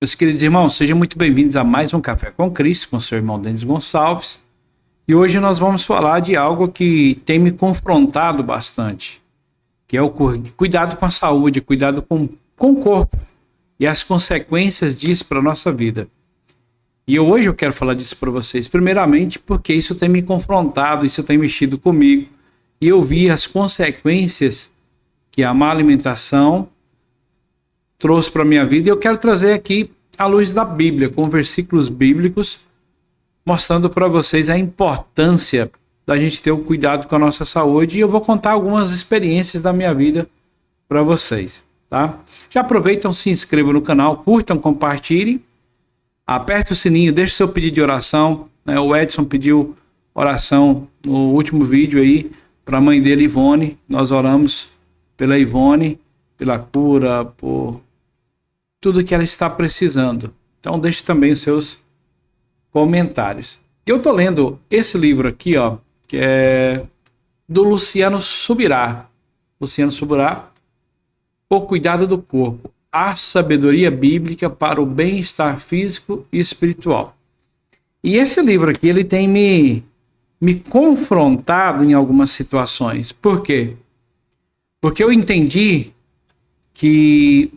Meus queridos irmãos, sejam muito bem-vindos a mais um Café com Cristo, com seu irmão Denis Gonçalves. E hoje nós vamos falar de algo que tem me confrontado bastante, que é o cuidado com a saúde, cuidado com o corpo e as consequências disso para a nossa vida. E hoje eu quero falar disso para vocês, primeiramente porque isso tem me confrontado, isso tem mexido comigo, e eu vi as consequências que a má alimentação trouxe para a minha vida, e eu quero trazer aqui à luz da Bíblia, com versículos bíblicos, mostrando para vocês a importância da gente ter o cuidado com a nossa saúde, e eu vou contar algumas experiências da minha vida para vocês, tá? Já aproveitam, se inscrevam no canal, curtam, compartilhem, aperta o sininho, deixa o seu pedido de oração, né? O Edson pediu oração no último vídeo aí, para a mãe dele, Ivone. Nós oramos pela Ivone, pela cura, por tudo que ela está precisando. Então deixe também os seus comentários. Eu estou lendo esse livro aqui, ó, que é do Luciano Subirá. Luciano Subirá, O Cuidado do Corpo, a sabedoria bíblica para o bem-estar físico e espiritual. E esse livro aqui, ele tem me confrontado em algumas situações. Por quê? Porque eu entendi que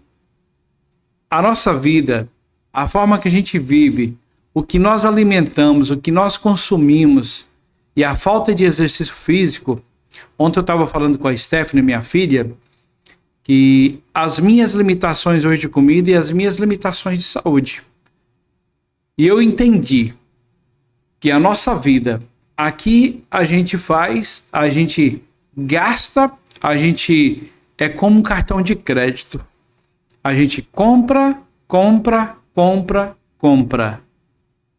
a nossa vida, a forma que a gente vive, o que nós alimentamos, o que nós consumimos e a falta de exercício físico. Ontem eu estava falando com a Stephanie, minha filha, que as minhas limitações hoje de comida e as minhas limitações de saúde. E eu entendi que a nossa vida, aqui a gente faz, a gente gasta, a gente é como um cartão de crédito. A gente compra.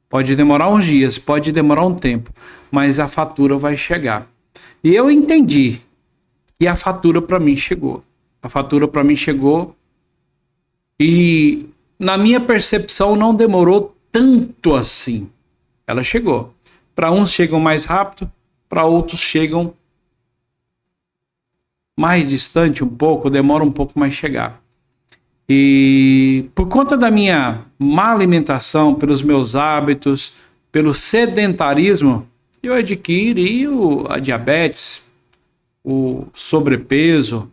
Pode demorar uns dias, pode demorar um tempo, mas a fatura vai chegar. E eu entendi que a fatura para mim chegou. A fatura para mim chegou e, na minha percepção, não demorou tanto assim. Ela chegou. Para uns chegam mais rápido, para outros chegam mais distante um pouco, demora um pouco mais chegar. E por conta da minha má alimentação, pelos meus hábitos, pelo sedentarismo, eu adquiri a diabetes, o sobrepeso.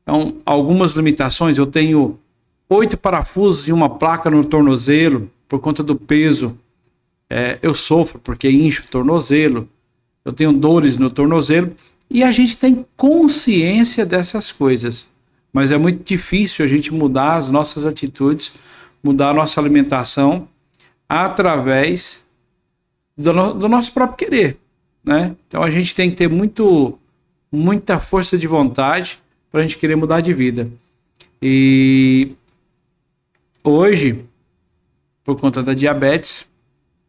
Então, algumas limitações, eu tenho 8 parafusos e uma placa no tornozelo, por conta do peso. Eu sofro porque incho o tornozelo, eu tenho dores no tornozelo, e a gente tem consciência dessas coisas. Mas é muito difícil a gente mudar as nossas atitudes, mudar a nossa alimentação através do nosso próprio querer, né? Então a gente tem que ter muita força de vontade para a gente querer mudar de vida. E hoje, por conta da diabetes,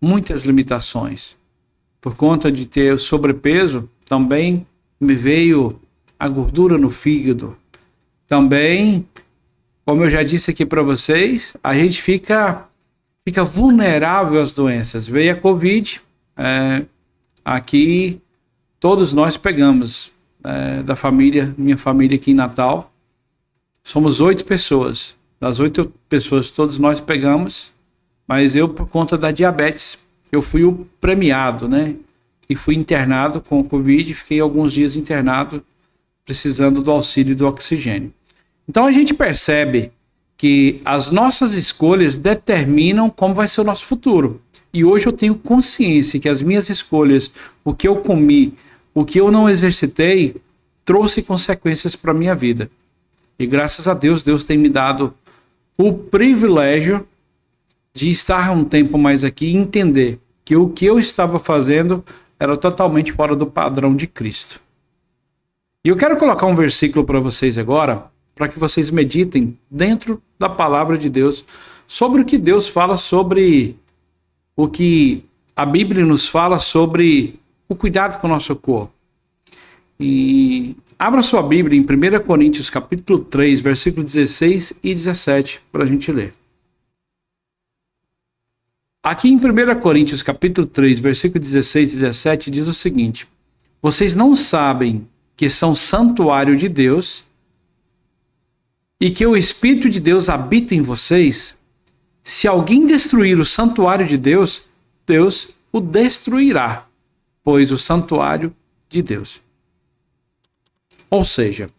muitas limitações. Por conta de ter sobrepeso, também me veio a gordura no fígado. Também, como eu já disse aqui para vocês, a gente fica vulnerável às doenças. Veio a Covid, aqui todos nós pegamos, da família, minha família aqui em Natal. Somos 8 pessoas. Das 8 pessoas, todos nós pegamos, mas eu, por conta da diabetes, eu fui o premiado, né? E fui internado com o Covid, fiquei alguns dias internado, precisando do auxílio do oxigênio. Então a gente percebe que as nossas escolhas determinam como vai ser o nosso futuro. E hoje eu tenho consciência que as minhas escolhas, o que eu comi, o que eu não exercitei, trouxe consequências para a minha vida. E graças a Deus, Deus tem me dado o privilégio de estar um tempo mais aqui e entender que o que eu estava fazendo era totalmente fora do padrão de Cristo. E eu quero colocar um versículo para vocês agora, para que vocês meditem dentro da palavra de Deus, sobre o que Deus fala, sobre o que a Bíblia nos fala sobre o cuidado com o nosso corpo. E abra sua Bíblia em 1 Coríntios capítulo 3, versículos 16 e 17, para a gente ler. Aqui em 1 Coríntios capítulo 3, versículos 16 e 17, diz o seguinte: vocês não sabem que são santuário de Deus e que o Espírito de Deus habita em vocês? Se alguém destruir o santuário de Deus, Deus o destruirá, pois o santuário de Deus. Ou seja,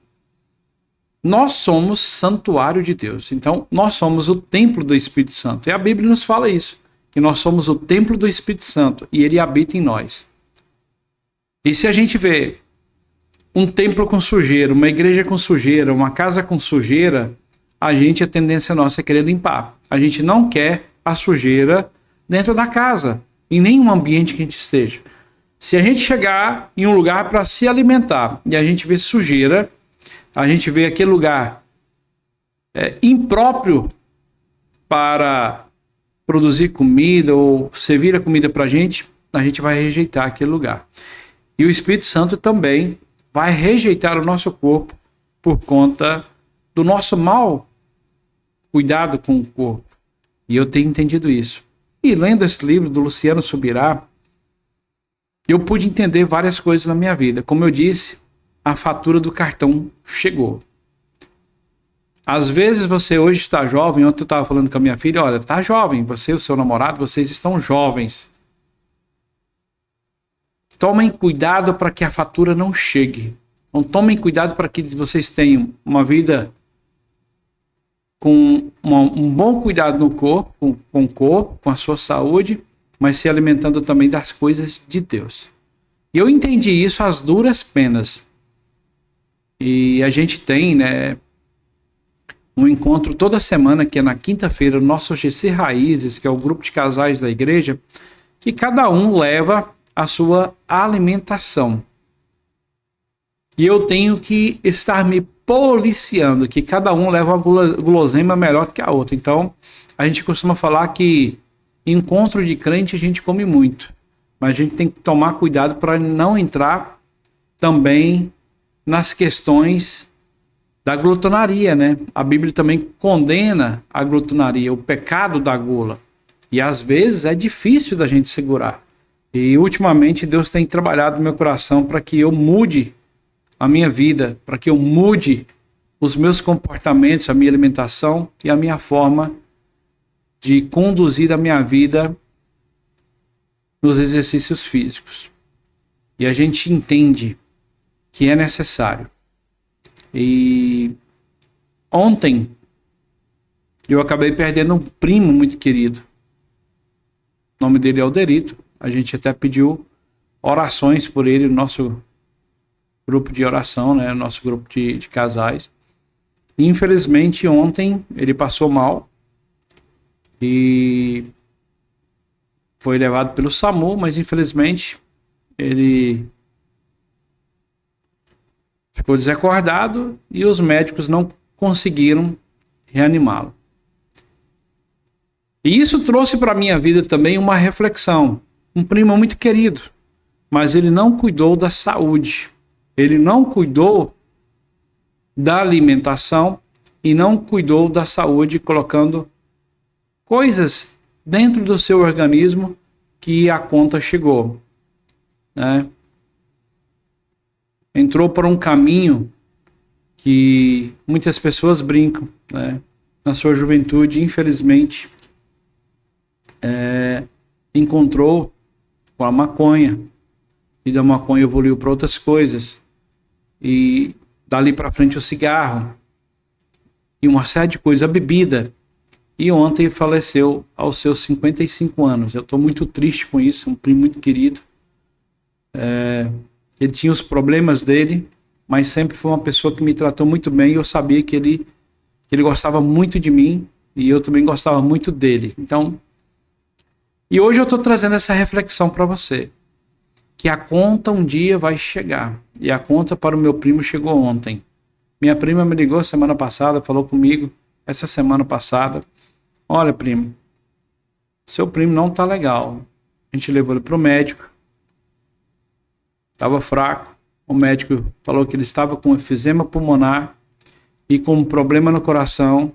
nós somos santuário de Deus. Então, nós somos o templo do Espírito Santo. E a Bíblia nos fala isso, que nós somos o templo do Espírito Santo e ele habita em nós. E se a gente vê um templo com sujeira, uma igreja com sujeira, uma casa com sujeira, a tendência nossa é querer limpar. A gente não quer a sujeira dentro da casa, em nenhum ambiente que a gente esteja. Se a gente chegar em um lugar para se alimentar e a gente vê sujeira, a gente vê aquele lugar impróprio para produzir comida ou servir a comida para a gente vai rejeitar aquele lugar. E o Espírito Santo também vai rejeitar o nosso corpo por conta do nosso mau cuidado com o corpo. E eu tenho entendido isso. E lendo esse livro do Luciano Subirá, eu pude entender várias coisas na minha vida. Como eu disse, a fatura do cartão chegou. Às vezes você hoje está jovem, ontem eu estava falando com a minha filha, olha, está jovem, você e o seu namorado, vocês estão jovens. Tomem cuidado para que a fatura não chegue. Então, tomem cuidado para que vocês tenham uma vida com um bom cuidado no corpo, com o corpo, com a sua saúde, mas se alimentando também das coisas de Deus. E eu entendi isso às duras penas. E a gente tem, um encontro toda semana, que é na quinta-feira, no nosso GC Raízes, que é o grupo de casais da igreja, que cada um leva a sua alimentação. E eu tenho que estar me policiando, que cada um leva uma guloseima melhor do que a outra. Então, a gente costuma falar que encontro de crente a gente come muito, mas a gente tem que tomar cuidado para não entrar também nas questões da glutonaria, né? A Bíblia também condena a glutonaria, o pecado da gula. E às vezes é difícil da gente segurar. E ultimamente Deus tem trabalhado no meu coração para que eu mude a minha vida, para que eu mude os meus comportamentos, a minha alimentação e a minha forma de conduzir a minha vida nos exercícios físicos. E a gente entende que é necessário. E ontem eu acabei perdendo um primo muito querido. O nome dele é Alderito. A gente até pediu orações por ele no nosso grupo de oração, né? Nosso grupo de casais. E, infelizmente, ontem ele passou mal e foi levado pelo SAMU, mas infelizmente ele ficou desacordado e os médicos não conseguiram reanimá-lo. E isso trouxe para a minha vida também uma reflexão. Um primo muito querido, mas ele não cuidou da saúde. Ele não cuidou da alimentação e não cuidou da saúde, colocando coisas dentro do seu organismo que a conta chegou, né? Entrou por um caminho que muitas pessoas brincam, né? Na sua juventude, infelizmente, encontrou com a maconha, e da maconha evoluiu para outras coisas, e dali para frente o cigarro, e uma série de coisas, a bebida, e ontem faleceu aos seus 55 anos. Eu estou muito triste com isso, um primo muito querido. Ele tinha os problemas dele, mas sempre foi uma pessoa que me tratou muito bem, e eu sabia que ele gostava muito de mim, e eu também gostava muito dele. Então, e hoje eu estou trazendo essa reflexão para você, que a conta um dia vai chegar, e a conta para o meu primo chegou ontem. Minha prima me ligou semana passada, falou comigo, essa semana passada, olha primo, seu primo não está legal. A gente levou ele para o médico, estava fraco, o médico falou que ele estava com efizema pulmonar e com um problema no coração,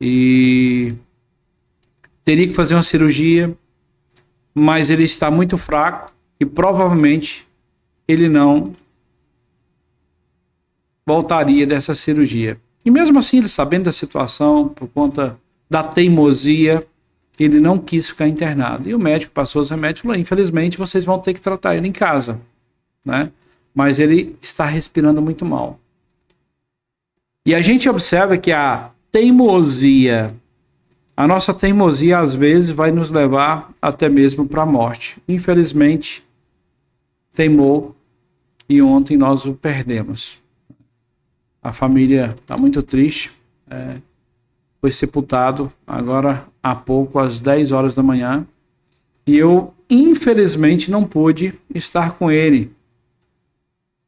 e teria que fazer uma cirurgia, mas ele está muito fraco e provavelmente ele não voltaria dessa cirurgia. E mesmo assim, ele sabendo da situação, por conta da teimosia, ele não quis ficar internado. E o médico passou os remédios e falou, infelizmente vocês vão ter que tratar ele em casa, né? Mas ele está respirando muito mal. E a gente observa que a nossa teimosia às vezes vai nos levar até mesmo para a morte. Infelizmente, teimou e ontem nós o perdemos. A família está muito triste. Foi sepultado agora há pouco, às 10 horas da manhã. E eu, infelizmente, não pude estar com ele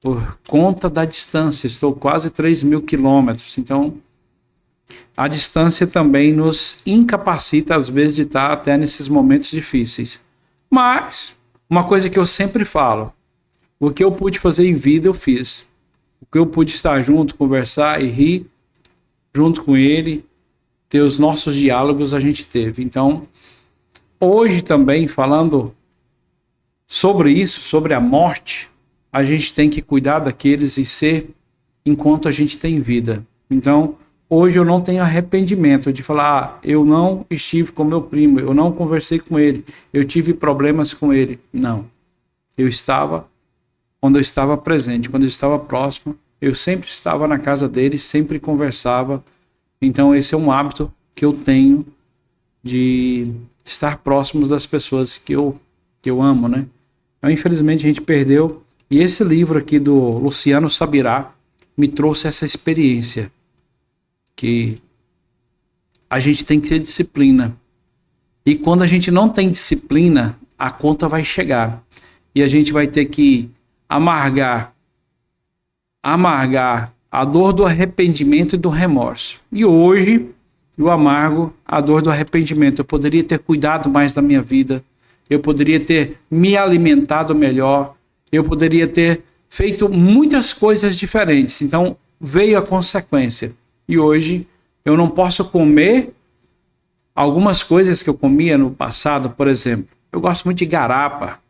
por conta da distância. Estou quase 3.000 quilômetros. Então, a distância também nos incapacita, às vezes, de estar até nesses momentos difíceis. Mas, uma coisa que eu sempre falo, o que eu pude fazer em vida, eu fiz. O que eu pude estar junto, conversar e rir junto com ele, ter os nossos diálogos, a gente teve. Então, hoje também, falando sobre isso, sobre a morte, a gente tem que cuidar daqueles e ser enquanto a gente tem vida. Então, hoje eu não tenho arrependimento de falar, eu não estive com meu primo, eu não conversei com ele, eu tive problemas com ele. Não. Eu estava, quando eu estava presente, quando eu estava próximo, eu sempre estava na casa dele, sempre conversava. Então esse é um hábito que eu tenho de estar próximo das pessoas que eu amo, né? Então, infelizmente a gente perdeu. E esse livro aqui do Luciano Subirá me trouxe essa experiência. Que a gente tem que ter disciplina. E quando a gente não tem disciplina, a conta vai chegar. E a gente vai ter que amargar a dor do arrependimento e do remorso. E hoje eu amargo a dor do arrependimento. Eu poderia ter cuidado mais da minha vida. Eu poderia ter me alimentado melhor. Eu poderia ter feito muitas coisas diferentes. Então veio a consequência. E hoje eu não posso comer algumas coisas que eu comia no passado, por exemplo. Eu gosto muito de garapa.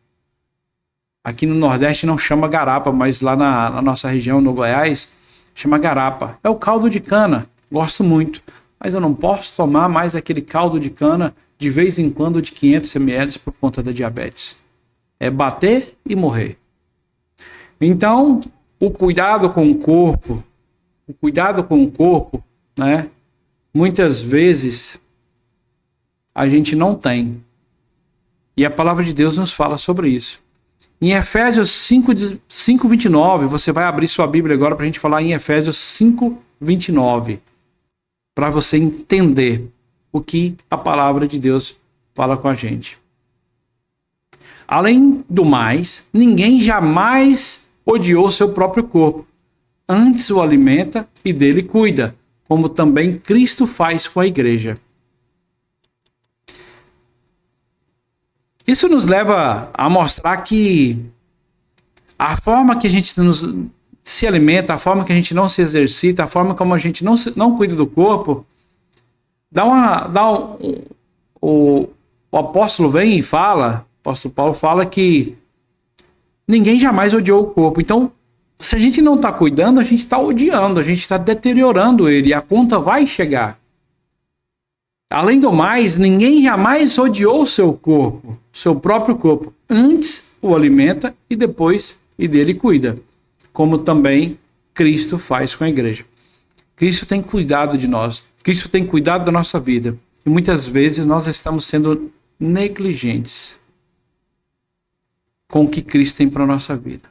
Aqui no Nordeste não chama garapa, mas lá na nossa região, no Goiás, chama garapa. É o caldo de cana. Gosto muito. Mas eu não posso tomar mais aquele caldo de cana de vez em quando de 500 ml por conta da diabetes. É bater e morrer. Então, o cuidado com o corpo, né? Muitas vezes a gente não tem. E a palavra de Deus nos fala sobre isso. Em Efésios 5:29, você vai abrir sua Bíblia agora para a gente falar em Efésios 5:29, para você entender o que a palavra de Deus fala com a gente. Além do mais, ninguém jamais odiou seu próprio corpo. Antes o alimenta e dele cuida, como também Cristo faz com a igreja. Isso nos leva a mostrar que a forma que a gente se alimenta, a forma que a gente não se exercita, a forma como a gente não cuida do corpo, o apóstolo vem e fala, o apóstolo Paulo fala que ninguém jamais odiou o corpo. Então, se a gente não está cuidando, a gente está odiando, a gente está deteriorando ele, e a conta vai chegar. Além do mais, ninguém jamais odiou seu corpo, seu próprio corpo. Antes o alimenta e depois e dele cuida, como também Cristo faz com a igreja. Cristo tem cuidado de nós, Cristo tem cuidado da nossa vida. E muitas vezes nós estamos sendo negligentes com o que Cristo tem para a nossa vida.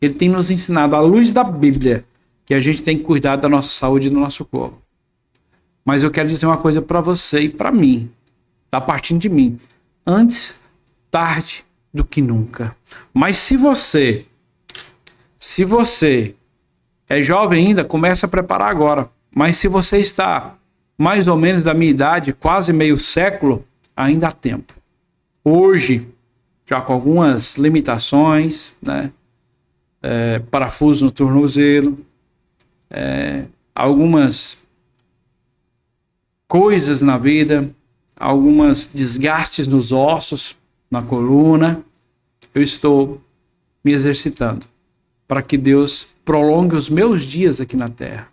Ele tem nos ensinado, à luz da Bíblia, que a gente tem que cuidar da nossa saúde e do nosso corpo. Mas eu quero dizer uma coisa para você e para mim. Está partindo de mim. Antes tarde do que nunca. Mas se você é jovem ainda, comece a preparar agora. Mas se você está mais ou menos da minha idade, quase meio século, ainda há tempo. Hoje, já com algumas limitações, né? Parafuso no tornozelo, algumas coisas na vida, algumas desgastes nos ossos, na coluna. Eu estou me exercitando para que Deus prolongue os meus dias aqui na terra,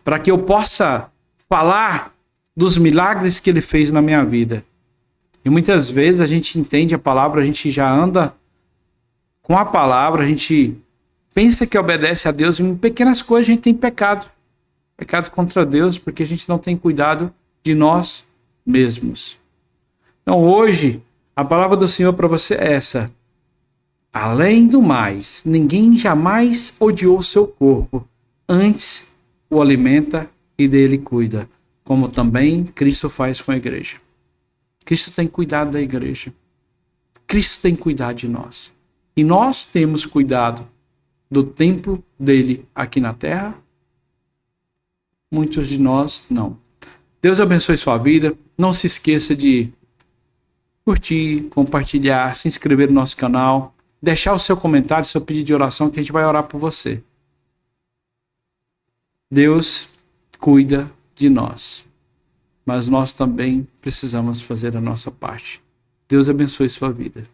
para que eu possa falar dos milagres que ele fez na minha vida. E muitas vezes a gente entende a palavra, a gente já anda com a palavra, a gente pensa que obedece a Deus, e em pequenas coisas a gente tem pecado. Pecado contra Deus, porque a gente não tem cuidado de nós mesmos. Então hoje, a palavra do Senhor para você é essa. Além do mais, ninguém jamais odiou seu corpo, antes o alimenta e dele cuida, como também Cristo faz com a igreja. Cristo tem cuidado da igreja. Cristo tem cuidado de nós. E nós temos cuidado do templo dele aqui na terra? Muitos de nós não. Deus abençoe sua vida. Não se esqueça de curtir, compartilhar, se inscrever no nosso canal, deixar o seu comentário, seu pedido de oração, que a gente vai orar por você. Deus cuida de nós, mas nós também precisamos fazer a nossa parte. Deus abençoe sua vida.